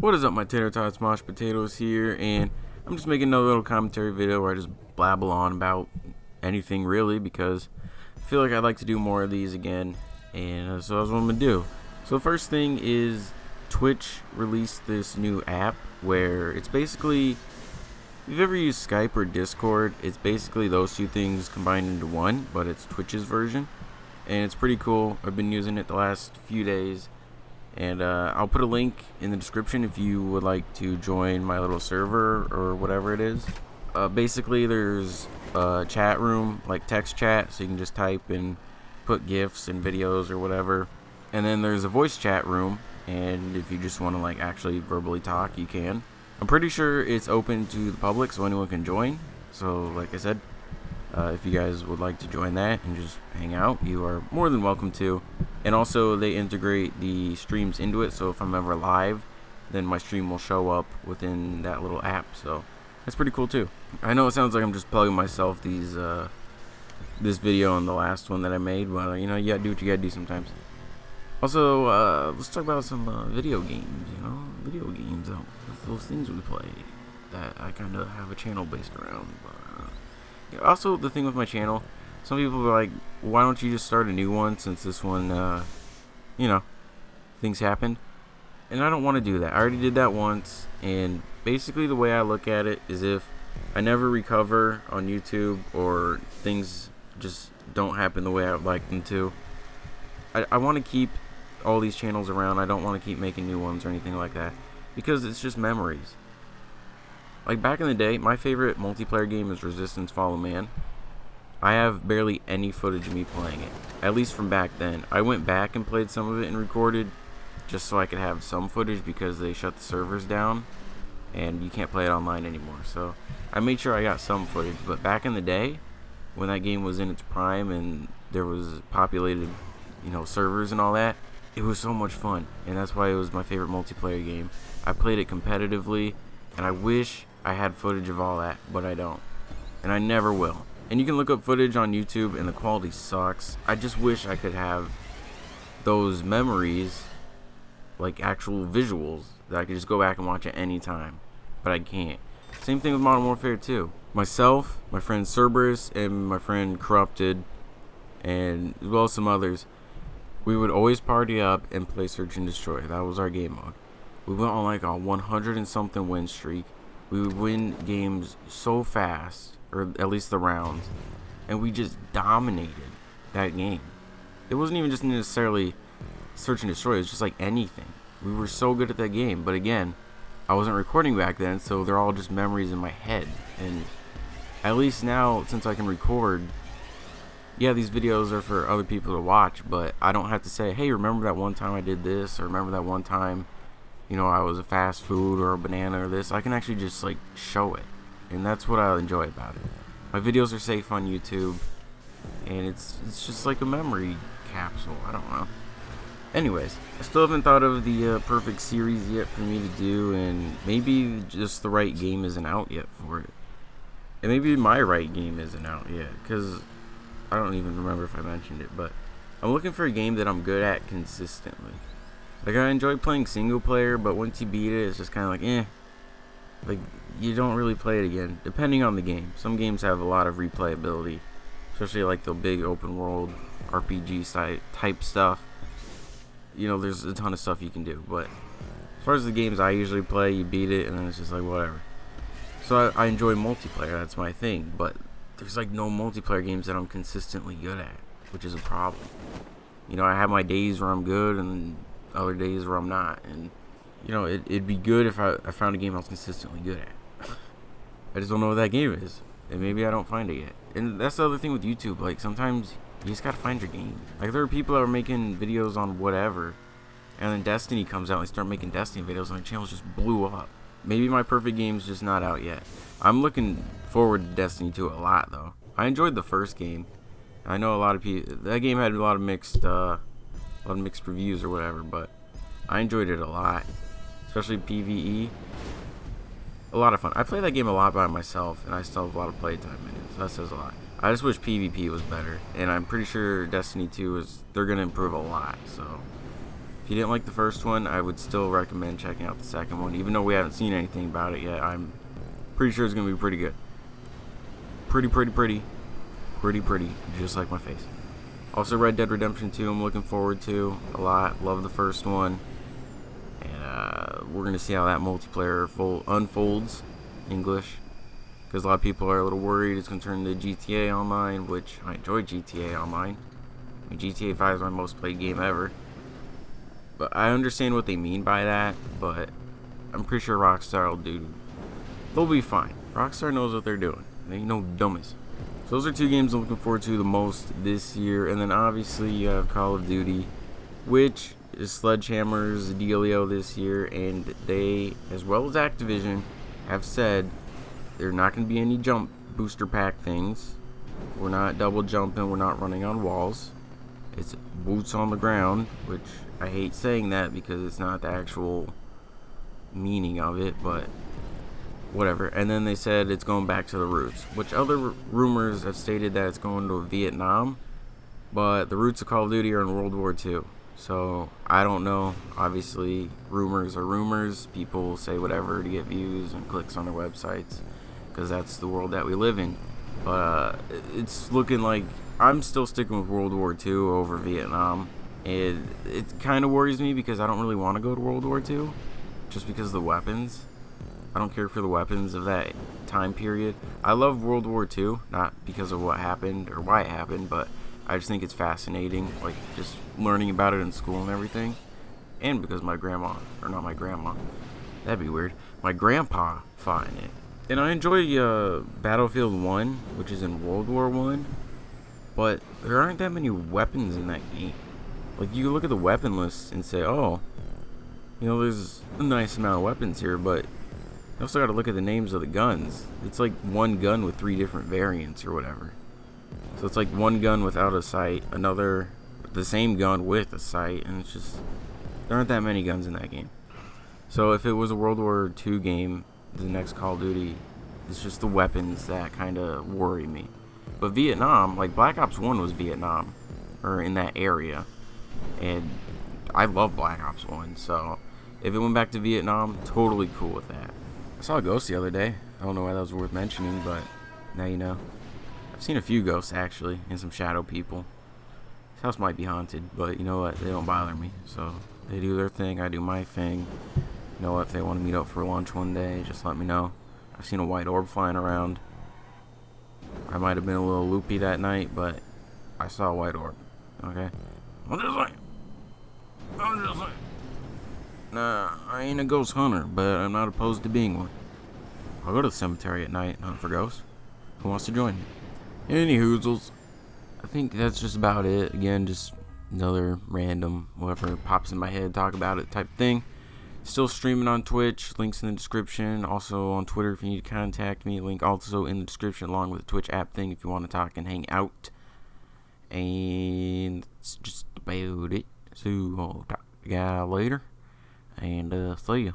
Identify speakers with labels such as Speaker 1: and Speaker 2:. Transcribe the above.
Speaker 1: What is up, my tater tots? Mosh Potatoes here, and I'm just making another little commentary video where I just blabble on about anything really, because I feel like I'd like to do more of these again, and so that's what I'm gonna do. So the first thing is Twitch released this new app where it's basically, if you've ever used Skype or Discord, it's basically those two things combined into one, but it's Twitch's version, and it's pretty cool. I've been using it the last few days. And I'll put a link in the description if you would like to join my little server or whatever it is. Basically, there's a chat room, like text chat, so you can just type and put GIFs and videos or whatever. And then there's a voice chat room, and if you just want to like actually verbally talk, you can. I'm pretty sure it's open to the public, so anyone can join. So, like I said, if you guys would like to join that and just hang out, you are more than welcome to. And also, they integrate the streams into it, so if I'm ever live, then my stream will show up within that little app. So that's pretty cool too. I know it sounds like I'm just plugging myself this video and the last one that I made, but you know, you gotta do what you gotta do sometimes. Also, let's talk about some video games. You know, video games, those things we play that I kind of have a channel based around. But, also, the thing with my channel, some people are like, why don't you just start a new one since this one, you know, things happened. And I don't want to do that. I already did that once, and basically the way I look at it is if I never recover on YouTube or things just don't happen the way I would like them to, I want to keep all these channels around. I don't want to keep making new ones or anything like that, because it's just memories. Like back in the day, my favorite multiplayer game is Resistance Follow Man. I have barely any footage of me playing it, at least from back then. I went back and played some of it and recorded just so I could have some footage because they shut the servers down and you can't play it online anymore. So I made sure I got some footage, but back in the day when that game was in its prime and there was populated, you know, servers and all that, it was so much fun, and that's why it was my favorite multiplayer game. I played it competitively, and I wish I had footage of all that, but I don't, and I never will. And you can look up footage on YouTube, and the quality sucks. I just wish I could have those memories, like actual visuals, that I could just go back and watch at any time, but I can't. Same thing with Modern Warfare 2. Myself, my friend Cerberus, and my friend Corrupted, and as well as some others, we would always party up and play Search and Destroy. That was our game mode. We went on like a 100 and something win streak. We would win games so fast, or at least the rounds, and we just dominated that game. It wasn't even just necessarily Search and Destroy, it was just like anything. We were so good at that game, but again, I wasn't recording back then, so they're all just memories in my head. And at least now, since I can record, yeah, these videos are for other people to watch, but I don't have to say, hey, remember that one time I did this, or remember that one time, you know, I was a fast food or a banana or this. I can actually just like show it, and that's what I enjoy about it. My videos are safe on YouTube, and it's just like a memory capsule. I don't know. Anyways, I still haven't thought of the perfect series yet for me to do, and maybe just the right game isn't out yet for it. And maybe my right game isn't out yet, because I don't even remember if I mentioned it, but I'm looking for a game that I'm good at consistently. Like, I enjoy playing single player, but once you beat it, it's just kind of like, eh. Like, you don't really play it again, depending on the game. Some games have a lot of replayability, especially like the big open world RPG type stuff. You know, there's a ton of stuff you can do, but as far as the games I usually play, you beat it, and then it's just like, whatever. So I enjoy multiplayer, that's my thing, but there's like no multiplayer games that I'm consistently good at, which is a problem. You know, I have my days where I'm good, and other days where I'm not, and you know, it'd be good if I found a game I was consistently good at. I just don't know what that game is, and maybe I don't find it yet. And that's the other thing with YouTube, like sometimes you just gotta find your game. Like there are people that are making videos on whatever, and then Destiny comes out and they start making Destiny videos, and their channels just blew up. Maybe my perfect game's just not out yet. I'm looking forward to Destiny 2 a lot though. I enjoyed the first game. I know a lot of people, that game had a lot of mixed reviews or whatever, but I enjoyed it a lot, especially PvE. A lot of fun. I play that game a lot by myself, and I still have a lot of playtime in it, so that says a lot. I just wish PvP was better, and I'm pretty sure Destiny 2 they're gonna improve a lot, so If you didn't like the first one, I would still recommend checking out the second one, even though we haven't seen anything about it yet. I'm pretty sure it's gonna be pretty good. Pretty, just like my face. Also, Red Dead Redemption 2, I'm looking forward to a lot. Love the first one, and we're gonna see how that multiplayer unfolds. English, because a lot of people are a little worried it's gonna turn into GTA Online, which I enjoy GTA Online. I mean, GTA 5 is my most played game ever. But I understand what they mean by that, but I'm pretty sure Rockstar will do. They'll be fine. Rockstar knows what they're doing. They ain't no dummies. So those are two games I'm looking forward to the most this year. And then obviously you have Call of Duty, which is Sledgehammer's dealio this year. And they, as well as Activision, have said there are not going to be any jump booster pack things. We're not double jumping. We're not running on walls. It's boots on the ground, which I hate saying that because it's not the actual meaning of it, but whatever. And then they said it's going back to the roots, which other rumors have stated that it's going to Vietnam, but the roots of Call of Duty are in World War II. So I don't know. Obviously, rumors are rumors. People say whatever to get views and clicks on their websites because that's the world that we live in. But it's looking like I'm still sticking with World War II over Vietnam. And it kind of worries me because I don't really want to go to World War II just because of the weapons. I don't care for the weapons of that time period. I love World War II, not because of what happened or why it happened, but I just think it's fascinating, like just learning about it in school and everything. And because my grandma, or not my grandma, that'd be weird, my grandpa fought in it. And I enjoy Battlefield 1, which is in World War 1, but there aren't that many weapons in that game. Like, you look at the weapon list and say, oh, you know, there's a nice amount of weapons here, but you also got to look at the names of the guns. It's like one gun with 3 different variants or whatever. So it's like one gun without a sight, another, the same gun with a sight, and it's just, there aren't that many guns in that game. So if it was a World War II game, the next Call of Duty, it's just the weapons that kind of worry me. But Vietnam, like Black Ops 1 was Vietnam, or in that area, and I love Black Ops 1, so if it went back to Vietnam, totally cool with that. I saw a ghost the other day. I don't know why that was worth mentioning, but now you know. I've seen a few ghosts, actually, and some shadow people. This house might be haunted, but you know what? They don't bother me, so they do their thing, I do my thing. You know what? If they want to meet up for lunch one day, just let me know. I've seen a white orb flying around. I might have been a little loopy that night, but I saw a white orb. Okay? I'm just saying. Nah, I ain't a ghost hunter, but I'm not opposed to being one. I'll go to the cemetery at night and hunt for ghosts. Who wants to join me? Any hoozles. I think that's just about it. Again, just another random, whatever pops in my head, talk about it type thing. Still streaming on Twitch, links in the description. Also on Twitter if you need to contact me. Link also in the description along with the Twitch app thing if you want to talk and hang out. And that's just about it. So I'll talk to you guys later. And see ya.